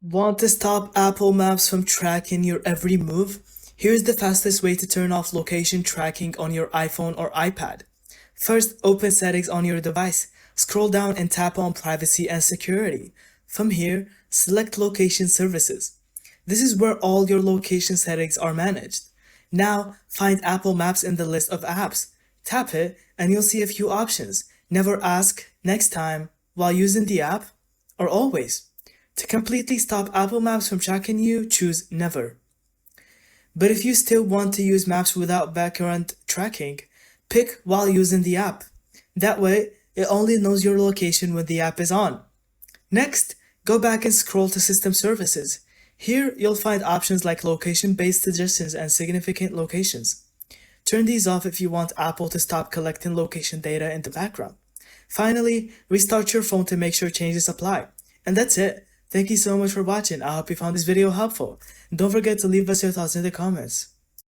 Want to stop Apple Maps from tracking your every move? Here's the fastest way to turn off location tracking on your iPhone or iPad. First, open Settings on your device. Scroll down and tap on Privacy and Security. From here, select Location Services. This is where all your location settings are managed. Now, find Apple Maps in the list of apps. Tap it and you'll see a few options. Never ask, next time, while using the app, or always. To completely stop Apple Maps from tracking you, choose Never. But if you still want to use Maps without background tracking, pick while using the app. That way, it only knows your location when the app is on. Next, go back and scroll to System Services. Here, you'll find options like location-based suggestions and significant locations. Turn these off if you want Apple to stop collecting location data in the background. Finally, restart your phone to make sure changes apply. And that's it. Thank you so much for watching. I hope you found this video helpful. Don't forget to leave us your thoughts in the comments.